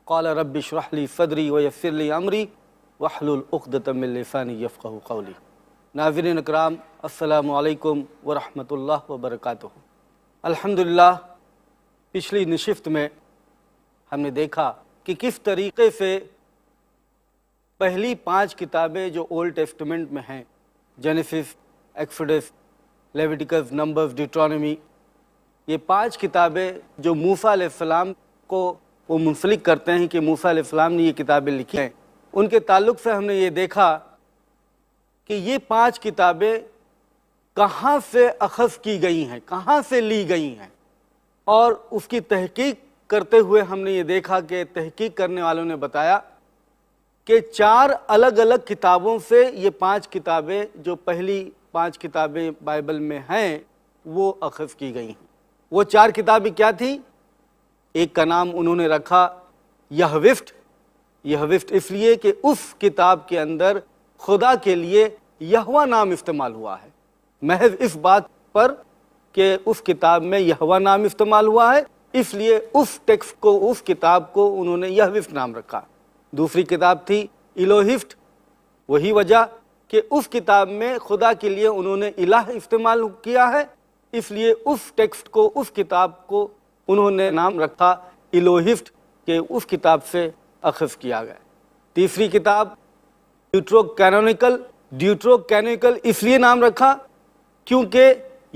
क़ाल rabbi इश्रह ली सदरी व यस्सिर ली अमरी वहलुल उक़दतम मिन लिसानी यफ़क़हू क़ौली। नाज़रीन इकराम, अस्सलामु अलैकुम व रहमतुल्लाहि व बरकातुहू। अल्हम्दुलिल्लाह, पिछली निशिफ्त में हमने देखा कि किस तरीक़े से पहली 5 किताबें जो ओल्ड टेस्टामेंट में हैं, जेनेसिस, एक्सोडस, लेविटिकस, नंबर्स, डिट्रोनॉमी, ये 5 किताबें जो मूसा अलैहिस्सलाम को वो मुंसलिक करते हैं कि मूसा अलैहिस्सलाम ने ये किताबें लिखी हैं, उनके ताल्लुक़ से हमने ये देखा कि ये 5 किताबें कहाँ से अख़ज़ की गई हैं, कहाँ से ली गई हैं, और उसकी तहक़ीक़ करते हुए हमने ये देखा कि तहक़ीक़ करने वालों ने बताया कि 4 अलग अलग किताबों से ये 5 किताबें, जो पहली 5 किताबें बाइबल में हैं, वो अख़ज़ की गई हैं। वो 4 किताबें क्या थी? एक का नाम उन्होंने रखा यहविफ्ट। यहविफ्ट इसलिए कि उस किताब के अंदर खुदा के लिए यहोवा नाम इस्तेमाल हुआ है, महज इस बात पर कि उस किताब में यहोवा नाम इस्तेमाल हुआ है, इसलिए उस टेक्स्ट को, उस किताब को उन्होंने यहविफ्ट नाम रखा। दूसरी किताब थी इलोहिफ्ट, वही वजह कि उस किताब में खुदा के लिए उन्होंने इलाह इस्तेमाल किया है, इसलिए उस टेक्स्ट को, उस किताब को उन्होंने नाम रखा इलोहिफ्ट, के उस किताब से अख़ज़ किया गया। तीसरी किताब ड्यूट्रोकैनोनिकल। ड्यूट्रोकैनोनिकल इसलिए नाम रखा क्योंकि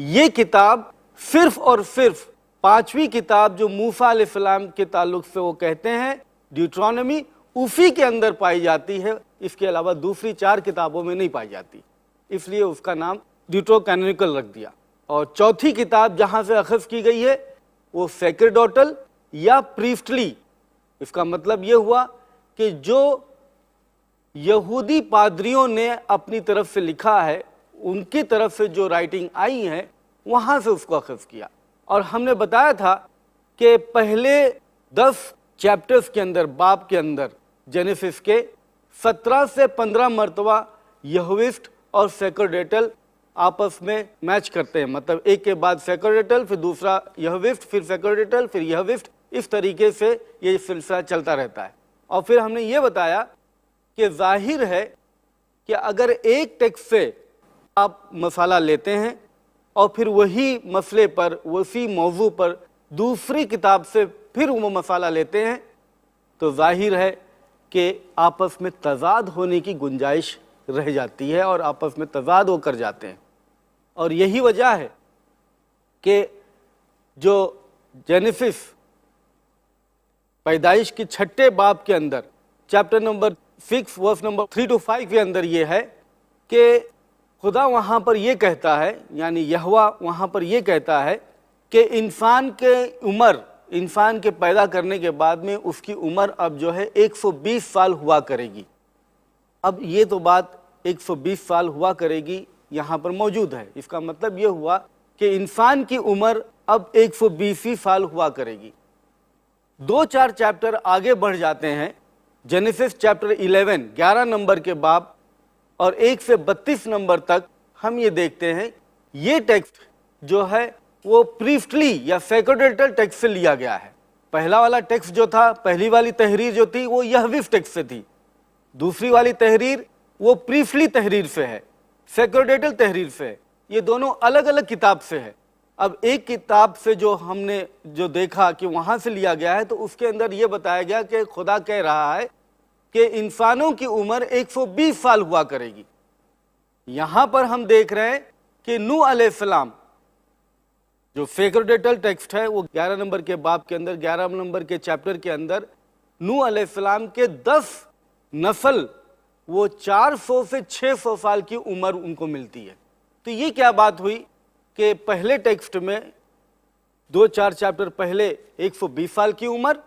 ये किताब सिर्फ़ और सिर्फ 5वीं किताब जो मूसा अलैहिस्सलाम के ताल्लुक़ से वो कहते हैं ड्यूट्रोनॉमी, उसी के अंदर पाई जाती है, इसके अलावा दूसरी 4 किताबों में नहीं पाई जाती, इसलिए उसका नाम ड्यूट्रोकैनोनिकल रख दिया। और चौथी किताब जहाँ से अख़ज़ की गई है वो सैक्रेडोटल या प्रीस्टली। इसका मतलब ये हुआ कि जो यहूदी पादरियों ने अपनी तरफ से लिखा है, उनकी तरफ से जो राइटिंग आई है, वहाँ से उसको अख़ज़ किया। और हमने बताया था कि पहले 10 चैप्टर्स के अंदर, बाब के अंदर, जेनेसिस के 17 से 15 मरतबा यहविफ्ट और सैक्रेडोटल आपस में मैच करते हैं, मतलब एक के बाद सैक्रेडोटल, फिर दूसरा यहविफ्ट, फिर सैक्रेडोटल, फिर यहविफ्ट, इस तरीके से ये सिलसिला चलता रहता है। और फिर हमने ये बताया कि जाहिर है कि अगर एक टेक्स्ट से आप मसाला लेते हैं और फिर वही मसले पर, उसी मौजू पर दूसरी किताब से फिर वो मसाला लेते हैं, तो जाहिर है कि आपस में तज़ाद होने की गुंजाइश रह जाती है और आपस में तज़ाद होकर जाते हैं। और यही वजह है कि जो जेनेसिस, पैदाइश की 6ठे बाब के अंदर, chapter number 6 verse number 3 to 5 के अंदर ये है कि खुदा वहाँ पर ये कहता है, यानी यहोवा वहाँ पर ये कहता है कि इंसान के उम्र, इंसान के पैदा करने के बाद में उसकी उम्र अब जो है 120 साल हुआ करेगी। अब ये तो बात 120 साल हुआ करेगी यहाँ पर मौजूद है, इसका मतलब ये हुआ कि इंसान की उम्र अब 120 साल हुआ करेगी। 2-4 चैप्टर आगे बढ़ जाते हैं, जेनेसिस चैप्टर 11 नंबर के बाब और 1 से 32 नंबर तक हम ये देखते हैं, ये टेक्स्ट जो है वो प्रीस्टली या सैक्रेडोटल टेक्स्ट से लिया गया है। पहला वाला टेक्स्ट जो था, पहली वाली तहरीर जो थी, वो यहविफ्ट टेक्स्ट से थी। दूसरी वाली तहरीर वो प्रीस्टली तहरीर से है, सैक्रेडोटल तहरीर से है। ये दोनों अलग अलग किताब से है। अब एक किताब से जो हमने जो देखा कि वहाँ से लिया गया है, तो उसके अंदर ये बताया गया कि खुदा कह रहा है कि इंसानों की उम्र 120 साल हुआ करेगी। यहाँ पर हम देख रहे हैं कि नूह अलैहिस्सलाम, जो सैक्रेडोटल टेक्स्ट है, वो 11 नंबर के बाब के अंदर, 11 नंबर के चैप्टर के अंदर नूह अलैहिस्सलाम के 10 नस्ल, वो 400 से 600 साल की उम्र उनको मिलती है। तो ये क्या बात हुई कि पहले टेक्स्ट में 2-4 चैप्टर पहले 120 साल की उम्र,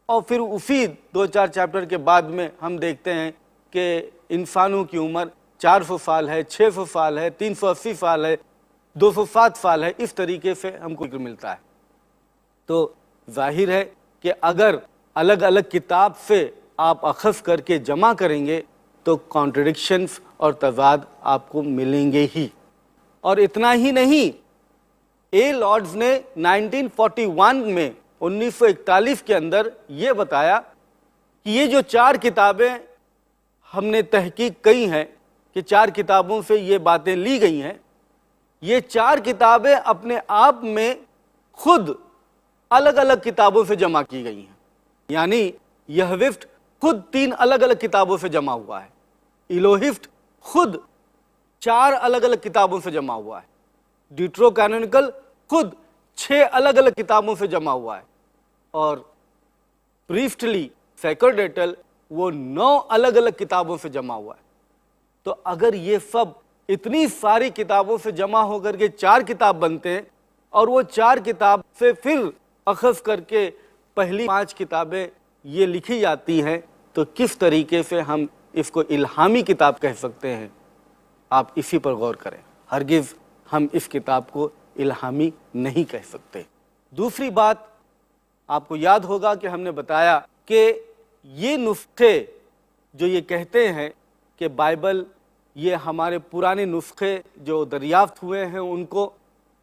और फिर उसी 2-4 चैप्टर के बाद में हम देखते हैं कि इंसानों की उम्र 400 साल है, 600 साल है, 380 साल है, 207 साल है, इस तरीके से हमको मिलता है। तो जाहिर है कि अगर अलग अलग किताब से आप अख़ज़ करके जमा करेंगे तो कॉन्ट्रडिक्शंस और तज़ाद आपको मिलेंगे ही। और इतना ही नहीं, ए लॉर्ड्स ने 1941 में 1941 के अंदर ये बताया कि ये जो 4 किताबें हमने तहकीक की हैं कि 4 किताबों से ये बातें ली गई हैं, ये 4 किताबें अपने आप में खुद अलग अलग किताबों से जमा की गई हैं। यानी यह विफ्ट खुद 3 अलग अलग किताबों से जमा हुआ है, इलोहिफ्ट खुद 4 अलग अलग किताबों से जमा हुआ है, ड्यूट्रोकैनोनिकल खुद 6 अलग अलग किताबों से जमा हुआ है, और प्रीफ्टली सैकर्डेटल वो 9 अलग अलग किताबों से जमा हुआ है। तो अगर ये सब इतनी सारी किताबों से जमा होकर के 4 किताब बनते हैं और वो 4 किताब से फिर अखज़ करके पहली 5 किताबें ये लिखी जाती हैं, तो किस तरीके से हम इसको इल्हामी किताब कह सकते हैं? आप इसी पर गौर करें। हरगिज़ हम इस किताब को इल्हामी नहीं कह सकते। दूसरी बात, आपको याद होगा कि हमने बताया कि ये नुस्खे जो ये कहते हैं कि बाइबल ये हमारे पुराने नुस्खे जो दरियाफ्त हुए हैं उनको,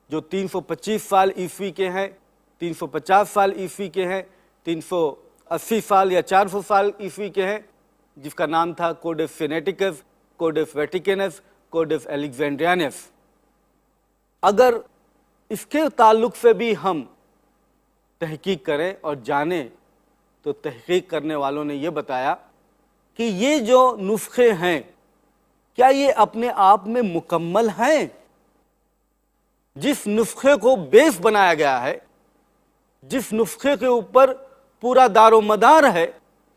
जो 325 साल ईस्वी के हैं, 350 साल ईस्वी के हैं, 380 साल या 400 साल ईस्वी के हैं, जिसका नाम था कोडेक्स सिनेटिकस, कोडेक्स वेटिकनस, कोडेक्स एलेक्जेंड्रियनस। अगर इसके ताल्लुक से भी हम तहकीक करें और जानें, तो तहकीक करने वालों ने यह बताया कि ये जो नुस्खे हैं, क्या ये अपने आप में मुकम्मल हैं? जिस नुस्खे को बेस बनाया गया है, जिस नुस्खे के ऊपर पूरा दारोमदार है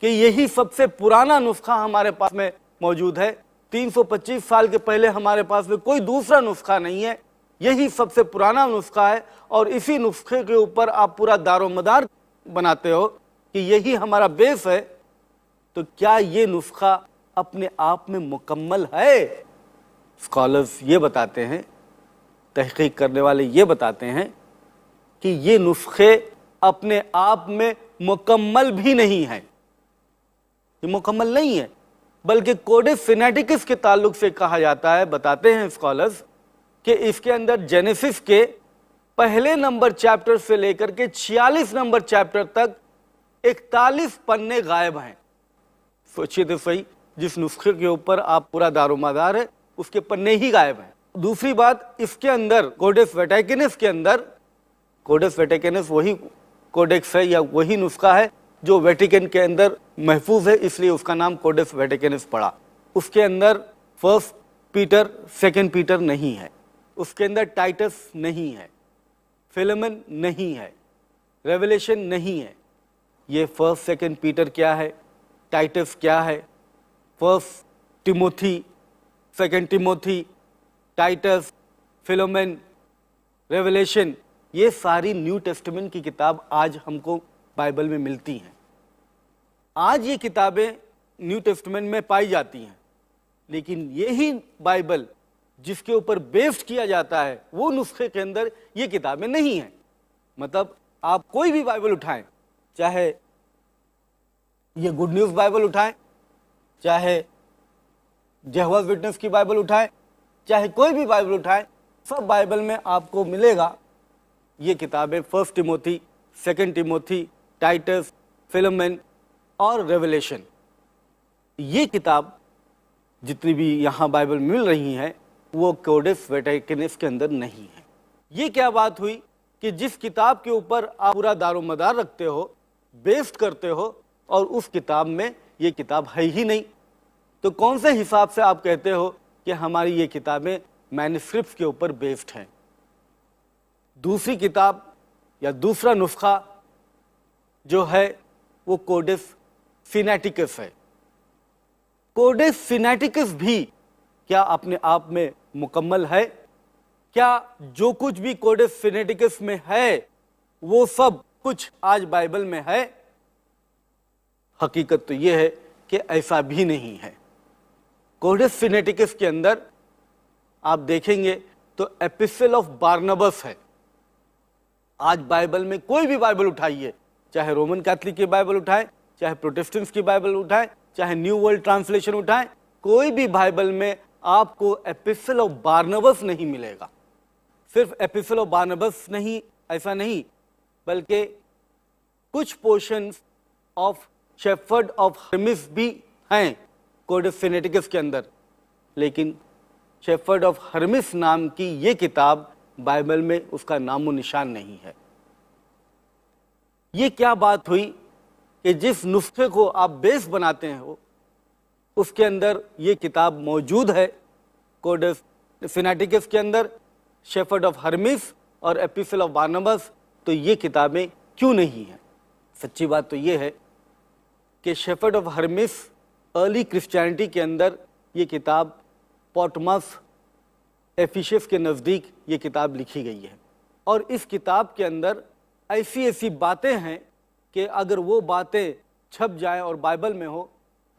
कि यही सबसे पुराना नुस्खा हमारे पास में मौजूद है, 325 साल के पहले हमारे पास में कोई दूसरा नुस्खा नहीं है, यही सबसे पुराना नुस्खा है, और इसी नुस्खे के ऊपर आप पूरा दारोमदार बनाते हो कि यही हमारा बेस है, तो क्या ये नुस्खा अपने आप में मुकम्मल है? स्कॉलर्स ये बताते हैं, तहकीक करने वाले ये बताते हैं कि ये नुस्खे अपने आप में मुकम्मल भी नहीं है, ये मुकम्मल नहीं है, बल्कि कोडेक्स सिनेटिकस के ताल्लुक से कहा जाता है। बताते हैं स्कॉलर्स कि इसके अंदर जेनेसिस के पहले नंबर चैप्टर से लेकर के 46 नंबर चैप्टर तक 41 पन्ने गायब हैं। सोचिए तो सही, जिस नुस्खे के ऊपर आप पूरा दारोमदार है उसके पन्ने ही गायब हैं। दूसरी बात, इसके अंदर कोडेक्स वेटिकनस के अंदर, कोडेक्स वेटिकनस वही कोडेक्स है या वही नुस्खा है जो वेटिकन के अंदर महफूज है, इसलिए उसका नाम कोडेक्स वेटिकनस पड़ा। उसके अंदर 1 पीटर 2 पीटर नहीं है, उसके अंदर टाइटस नहीं है, फिलेमन नहीं है, रेवलेशन नहीं है। ये 1 2 पीटर क्या है, टाइटस क्या है, 1 Timothy, 2 Timothy, Titus, Philemon, Revelation, ये सारी न्यू टेस्टामेंट की किताब आज हमको बाइबल में मिलती हैं। आज ये किताबें न्यू टेस्टामेंट में पाई जाती हैं, लेकिन यही बाइबल जिसके ऊपर बेस्ड किया जाता है वो नुस्खे के अंदर ये किताबें नहीं हैं। मतलब आप कोई भी बाइबल उठाएं, चाहे ये गुड न्यूज़ बाइबल उठाएं, चाहे जेहोवा विटनेस की बाइबल उठाएं, चाहे कोई भी बाइबल उठाएं, सब बाइबल में आपको मिलेगा ये किताबें 1 टिमोथी, 2 टिमोथी, टाइटस, फिलोमेन और रेवलेशन। ये किताब जितनी भी यहाँ बाइबल मिल रही हैं वो कोडेक्स वेटिकनस के अंदर नहीं है। ये क्या बात हुई कि जिस किताब के ऊपर आप पूरा दारोमदार रखते हो, बेस्ड करते हो, और उस किताब में ये किताब है ही नहीं, तो कौन से हिसाब से आप कहते हो कि हमारी ये किताबें मैन्युस्क्रिप्ट्स के ऊपर बेस्ड हैं? दूसरी किताब या दूसरा नुस्खा जो है वो कोडेक्स सिनेटिकस है। कोडेक्स सिनेटिकस भी क्या अपने आप में मुकम्मल है? क्या जो कुछ भी कोडेक्स सिनेटिकस में है वो सब कुछ आज बाइबल में है? हकीकत तो ये है कि ऐसा भी नहीं है। कोडेक्स सिनेटिकस के अंदर आप देखेंगे तो एपिस्टल ऑफ बारनबस है। आज बाइबल में कोई भी बाइबल उठाइए, चाहे रोमन कैथलिक की बाइबल उठाएं, चाहे प्रोटेस्टेंट्स की बाइबल उठाएं, चाहे न्यू वर्ल्ड ट्रांसलेशन उठाएं, कोई भी बाइबल में आपको एपिस्टल ऑफ बारनबस नहीं मिलेगा। सिर्फ एपिस्टल ऑफ बारनबस नहीं, ऐसा नहीं, बल्कि कुछ portions of shepherd of Hermès भी हैं कोडेक्स सिनेटिकस के अंदर, लेकिन शेफर्ड ऑफ हर्मिस नाम की ये किताब बाइबल में उसका नामो निशान नहीं है। ये क्या बात हुई कि जिस नुस्खे को आप बेस बनाते हैं उसके अंदर ये किताब मौजूद है, कोडेक्स सिनेटिकस के अंदर, शेफर्ड ऑफ हर्मिस और एपिस्टल ऑफ बारनबास, तो ये किताबें क्यों नहीं हैं? सच्ची बात तो ये है कि shepherd of Hermès early Christianity के अंदर ये किताब पोटमस एफिसस के नज़दीक ये किताब लिखी गई है, और इस किताब के अंदर ऐसी ऐसी बातें हैं कि अगर वो बातें छप जाएं और बाइबल में हो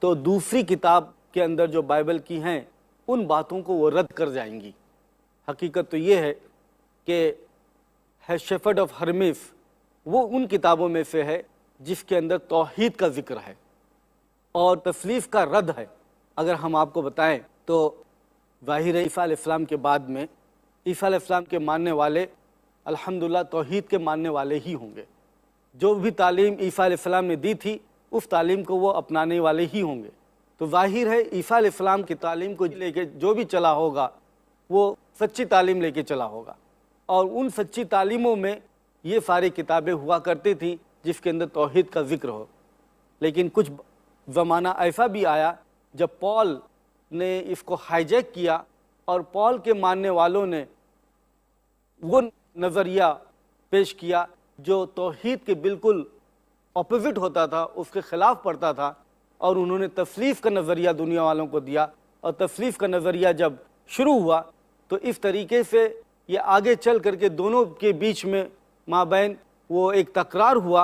तो दूसरी किताब के अंदर जो बाइबल की हैं उन बातों को वो रद्द कर जाएंगी। हकीकत तो ये है कि शेफर्ड ऑफ हर्मिस वो उन किताबों में से है जिसके अंदर तौहीद का जिक्र है और तस्लीफ का रद्द है। अगर हम आपको बताएं तो ज़ाहिर है ईसा अलैहिस्सलाम के बाद में ईसा अलैहिस्सलाम के मानने वाले अल्हम्दुलिल्लाह तौहीद के मानने वाले ही होंगे। जो भी तालीम ईसा अलैहिस्सलाम ने दी थी उस तालीम को वो अपनाने वाले ही होंगे। तो ज़ाहिर है ईसा अलैहिस्सलाम की तालीम को लेके जो भी चला होगा वो सच्ची तालीम लेके चला होगा, और उन सच्ची तालीमों में ये सारी किताबें हुआ करती थी जिसके अंदर तौहीद का जिक्र हो। लेकिन कुछ ज़माना ऐसा भी आया जब पॉल ने इसको हाईजैक किया और पॉल के मानने वालों ने वो नज़रिया पेश किया जो तौहीद के बिल्कुल ऑपोजिट होता था, उसके ख़िलाफ़ पड़ता था, और उन्होंने तस्लीफ़ का नज़रिया दुनिया वालों को दिया। और तस्लीफ़ का नज़रिया जब शुरू हुआ तो इस तरीके से ये आगे चल करके दोनों के बीच में माबैन वो एक तकरार हुआ,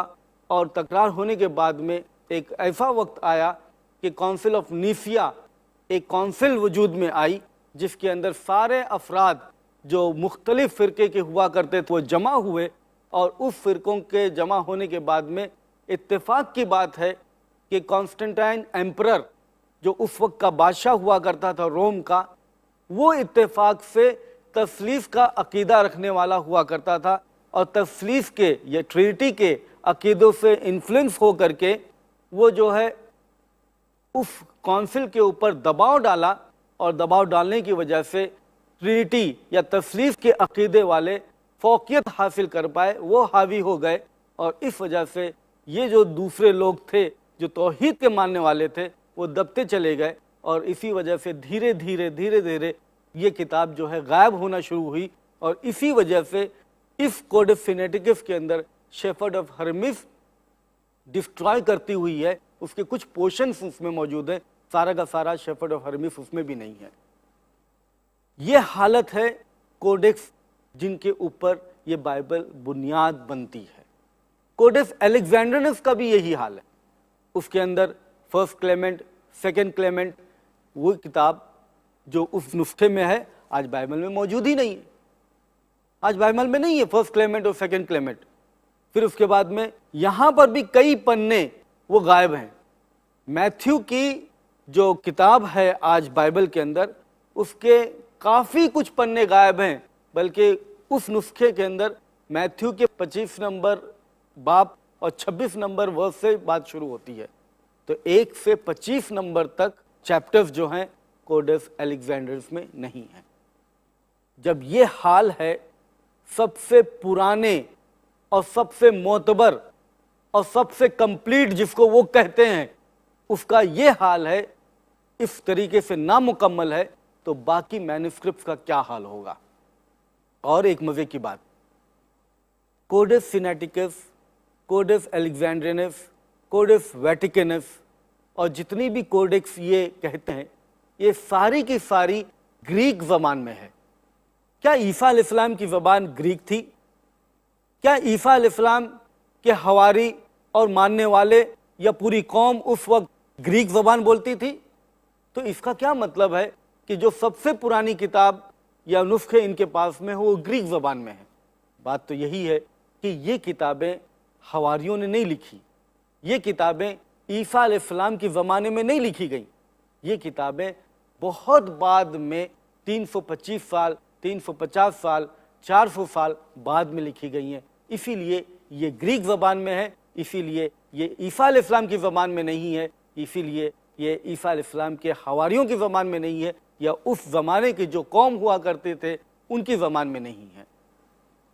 और तकरार होने के बाद में एक ऐसा वक्त आया कि काउंसिल ऑफ नीसिया, एक काउंसिल वजूद में आई जिसके अंदर सारे अफराद जो मुख्तलिफ फ़िरके के हुआ करते थे वो जमा हुए, और उस फ़िरकों के जमा होने के बाद में इत्तेफाक की बात है कि कॉन्स्टेंटाइन एम्परर जो उस वक्त का बादशाह हुआ करता था रोम का, वो इत्तेफाक से तस्लीफ़ का अकीदा रखने वाला हुआ करता था, और तस्लीफ़ के या ट्रिनिटी के अकीदों से इन्फ्लुएंस हो करके वो जो है उस काउंसिल के ऊपर दबाव डाला, और दबाव डालने की वजह से ट्रिनिटी या तस्लीफ़ के अकीदे वाले फौकियत हासिल कर पाए, वो हावी हो गए, और इस वजह से ये जो दूसरे लोग थे जो तौहीद के मानने वाले थे वो दबते चले गए, और इसी वजह से धीरे धीरे ये किताब जो है गायब होना शुरू हुई। और इसी वजह से इस कोडेक्स सिनेटिकस के अंदर शेफर्ड ऑफ हर्मिस डिस्ट्रॉय करती हुई है, उसके कुछ पोर्शंस उसमें मौजूद है, सारा का सारा शेफर्ड ऑफ हर्मिस उसमें भी नहीं है। ये हालत है कोडेक्स जिनके ऊपर ये बाइबल बुनियाद बनती है। कोडेक्स अलेक्जेंड्रियनस का भी यही हाल है, उसके अंदर फर्स्ट क्लेमेंट, सेकंड क्लेमेंट, वो किताब जो उस नुस्खे में है आज बाइबल में मौजूद ही नहीं है। आज बाइबल में नहीं है फर्स्ट क्लेमेंट और सेकंड क्लेमेंट। फिर उसके बाद में यहाँ पर भी कई पन्ने वो गायब हैं। मैथ्यू की जो किताब है आज बाइबल के अंदर, उसके काफ़ी कुछ पन्ने गायब हैं, बल्कि उस नुस्खे के अंदर मैथ्यू के 25 नंबर बाब और 26 नंबर वर्स से बात शुरू होती है। तो 1 से 25 नंबर तक चैप्टर्स जो हैं कोडेक्स अलेक्जेंड्रियनस में नहीं है। जब ये हाल है, सबसे पुराने और सबसे मोतबर और सबसे कंप्लीट जिसको वो कहते हैं उसका ये हाल है, इस तरीके से नामुकम्मल है, तो बाकी मैन्युस्क्रिप्ट्स का क्या हाल होगा। और एक मजे की बात, कोडेक्स सिनेटिकस, कोडेक्स अलेक्जेंड्रियनस, कोडेक्स वेटिकनस और जितनी भी कोडेक्स ये कहते हैं, ये सारी की सारी ग्रीक ज़बान में है। क्या ईसा अलैहिस्सलाम की ज़बान ग्रीक थी? क्या ईसा अलैहिस्सलाम के हवारी और मानने वाले या पूरी कौम उस वक्त ग्रीक ज़बान बोलती थी? तो इसका क्या मतलब है कि जो सबसे पुरानी किताब या नुस्खे इनके पास में हो वो ग्रीक ज़बान में है। बात तो यही है कि ये किताबें हवारियों ने नहीं लिखी, ये किताबें ईसा अलैहिस्सलाम के ज़माने में नहीं लिखी गई, ये किताबें बहुत बाद में 325 साल, 350 साल, 400 साल बाद में लिखी गई हैं। इसीलिए ये ग्रीक ज़बान में है इसीलिए ये ईसा अलैहिस्सलाम की ज़बान में नहीं है, इसीलिए ये ईसा अलैहिस्सलाम के हवारियों की ज़बान में नहीं है, या उस ज़माने के जो कौम हुआ करते थे उनकी ज़बान में नहीं है।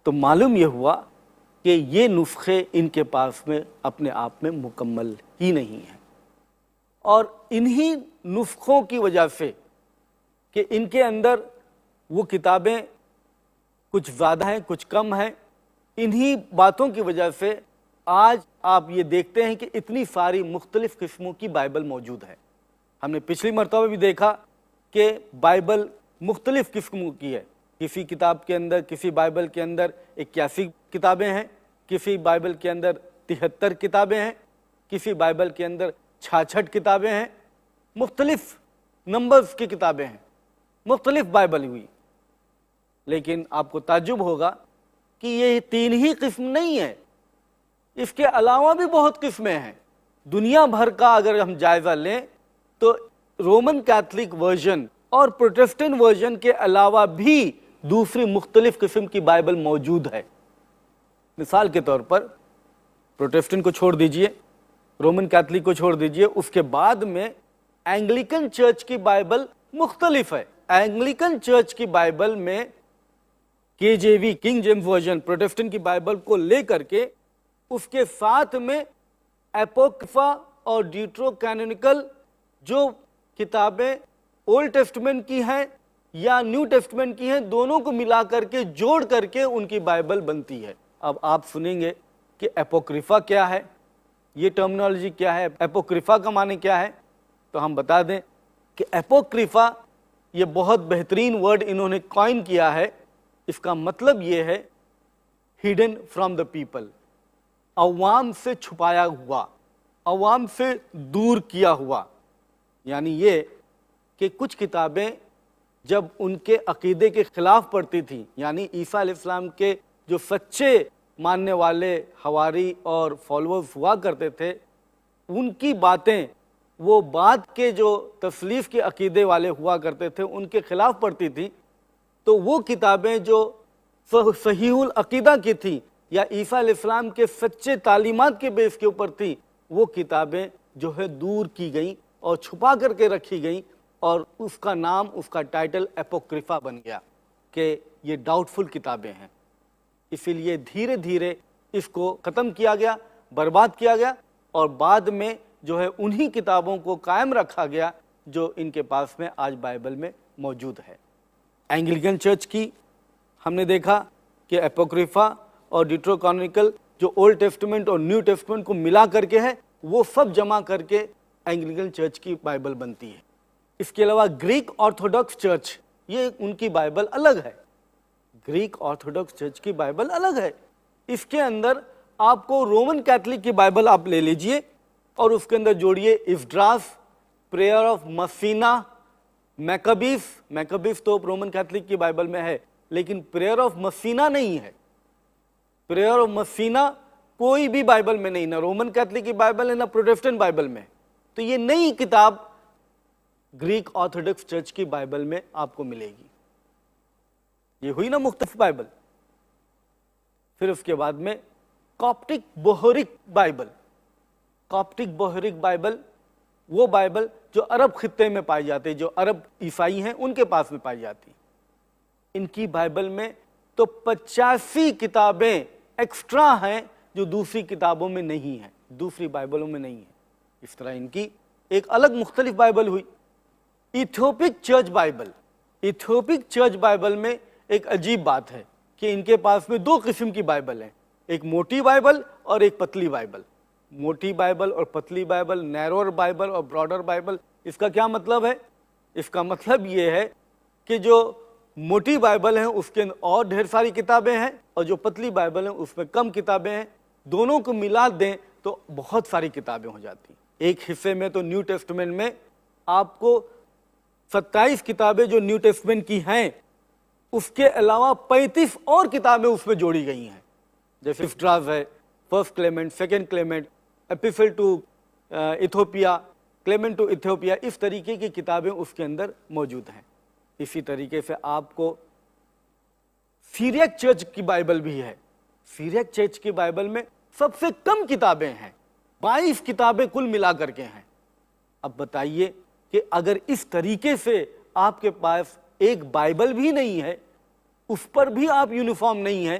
तो मालूम यह हुआ कि ये नुस्खे इनके पास में अपने आप में मुकम्मल ही नहीं है, और इन्हीं नुस्खों की वजह से कि इनके अंदर वो किताबें कुछ ज़्यादा हैं कुछ कम हैं, इन्हीं बातों की वजह से आज आप ये देखते हैं कि इतनी सारी मुख्तलिफ़ किस्मों की बाइबल मौजूद है। हमने पिछली मरतबा भी देखा कि बाइबल मुख्तलिफ़ किस्मों की है। किसी किताब के अंदर, किसी बाइबल के अंदर 81 किताबें हैं, किसी बाइबल के अंदर 73 किताबें हैं, किसी बाइबल के अंदर 66 किताबें हैं, मुख्तलिफ़ नंबर्स की किताबें हैं, मुख्तलिफ़ बाइबल हुई। लेकिन आपको ताज्जुब होगा कि ये 3 ही किस्म नहीं है, इसके अलावा भी बहुत किस्में हैं। दुनिया भर का अगर हम जायज़ा लें तो रोमन कैथलिक वर्जन और प्रोटेस्टेंट वर्जन के अलावा भी दूसरी मुख्तलिफ किस्म की बाइबल मौजूद है। मिसाल के तौर पर प्रोटेस्टेंट को छोड़ दीजिए, रोमन कैथलिक को छोड़ दीजिए, उसके बाद में एंग्लिकन चर्च की बाइबल मुख्तलिफ है। एंग्लिकन चर्च की बाइबल में KJV, king James version, Protestant की बाइबल को लेकर के उसके साथ में एपोक्रिफा और ड्यूटरोकैनोनिकल जो किताबें ओल्ड टेस्टमेंट की हैं या न्यू टेस्टमेंट की हैं, दोनों को मिला करके जोड़ करके उनकी बाइबल बनती है। अब आप सुनेंगे कि एपोक्रिफा क्या है, ये टर्मिनोलॉजी क्या है, एपोक्रिफा का माने क्या है। तो हम बता दें कि एपोक्रिफा ये बहुत बेहतरीन वर्ड इन्होंने कॉइन किया है। इसका मतलब ये है हिडन फ्रॉम द पीपल, अवाम से छुपाया हुआ, अवाम से दूर किया हुआ। यानी ये कि कुछ किताबें जब उनके अकीदे के खिलाफ पढ़ती थी, यानी ईसा अलैहिस्सलाम के जो सच्चे मानने वाले हवारी और फॉलोअर्स हुआ करते थे, उनकी बातें वो बाद के जो तस्लीफ के अकीदे वाले हुआ करते थे उनके खिलाफ पढ़ती थी। तो वो किताबें जो सहीहुल अकीदा की थी या ईसा अलैहिस्सलाम के सच्चे तालीमात के बेस के ऊपर थी, वो किताबें जो है दूर की गई और छुपा करके रखी गई, और उसका नाम, उसका टाइटल एपोक्रिफा बन गया कि ये डाउटफुल किताबें हैं। इसीलिए धीरे धीरे इसको ख़त्म किया गया, बर्बाद किया गया, और बाद में जो है उन्हीं किताबों को कायम रखा गया जो इनके पास में आज बाइबल में मौजूद है। एंग्लिकन चर्च की हमने देखा कि एपोक्रिफा और ड्यूटरोकैनोनिकल जो ओल्ड टेस्टामेंट और न्यू टेस्टामेंट को मिला करके है, वो सब जमा करके एंग्लिकन चर्च की बाइबल बनती है। इसके अलावा ग्रीक ऑर्थोडॉक्स चर्च, ये उनकी बाइबल अलग है। ग्रीक ऑर्थोडॉक्स चर्च की बाइबल अलग है। इसके अंदर आपको रोमन कैथलिक की बाइबल आप ले लीजिए और उसके अंदर जोड़िए इस्ड्रास, प्रेयर ऑफ मसीना, मैकबीस तो रोमन कैथलिक की बाइबल में है, लेकिन प्रेयर ऑफ मसीना नहीं है। प्रेयर ऑफ मसीना कोई भी बाइबल में नहीं, ना रोमन कैथलिक की बाइबल है ना प्रोटेस्टेंट बाइबल में। तो ये नई किताब ग्रीक ऑर्थोडॉक्स चर्च की बाइबल में आपको मिलेगी। ये हुई ना मुख्तलिफ बाइबल। फिर उसके बाद में कॉप्टिक बोहरिक बाइबल। कॉप्टिक बोहरिक बाइबल वो बाइबल जो अरब खित्ते में पाई जाती है, जो अरब ईसाई हैं उनके पास में पाई जाती। इनकी बाइबल में तो 85 किताबें एक्स्ट्रा हैं जो दूसरी किताबों में नहीं है, दूसरी बाइबलों में नहीं है। इस तरह इनकी एक अलग मुख्तलिफ बाइबल हुई। इथियोपिक चर्च बाइबल। इथियोपिक चर्च बाइबल में एक अजीब बात है कि इनके पास में 2 किस्म की बाइबल हैं, एक मोटी बाइबल और एक पतली बाइबल। मोटी बाइबल और पतली बाइबल, नैरोर बाइबल और ब्रॉडर बाइबल। इसका क्या मतलब है? इसका मतलब ये है कि जो मोटी बाइबल है उसके अंदर और ढेर सारी किताबें हैं, और जो पतली बाइबल है उसमें कम किताबें हैं। दोनों को मिला दें तो बहुत सारी किताबें हो जाती। एक हिस्से में तो न्यू टेस्टामेंट में आपको 27 किताबें जो न्यू टेस्टामेंट की हैं, उसके अलावा 35 और किताबें उसमें जोड़ी गई हैं। जैसे इस्ड्रास है, फर्स्ट क्लेमेंट, सेकेंड क्लेमेंट, एपिफिल to Ethiopia, Clement to Ethiopia, इस तरीके की किताबें उसके अंदर मौजूद हैं। इसी तरीके से आपको सीरियक चर्च की बाइबल भी है। सीरियक चर्च की बाइबल में सबसे कम किताबें हैं, 22 किताबें कुल मिला करके हैं। अब बताइए कि अगर इस तरीके से आपके पास एक बाइबल भी नहीं है, उस पर भी आप यूनिफॉर्म नहीं है,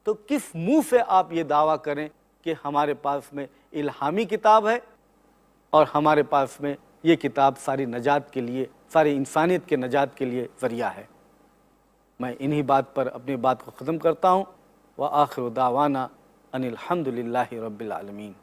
तो किस मुंह से आप ये दावा करें कि हमारे पास में इल्हामी किताब है और हमारे पास में ये किताब सारी नजात के लिए, सारी इंसानियत के नजात के लिए ज़रिया है। मैं इन्हीं बात पर अपनी बात को ख़त्म करता हूँ। व आखिर दावाना अनिल हम्दुलिल्लाहि रब्बिल आलमीन।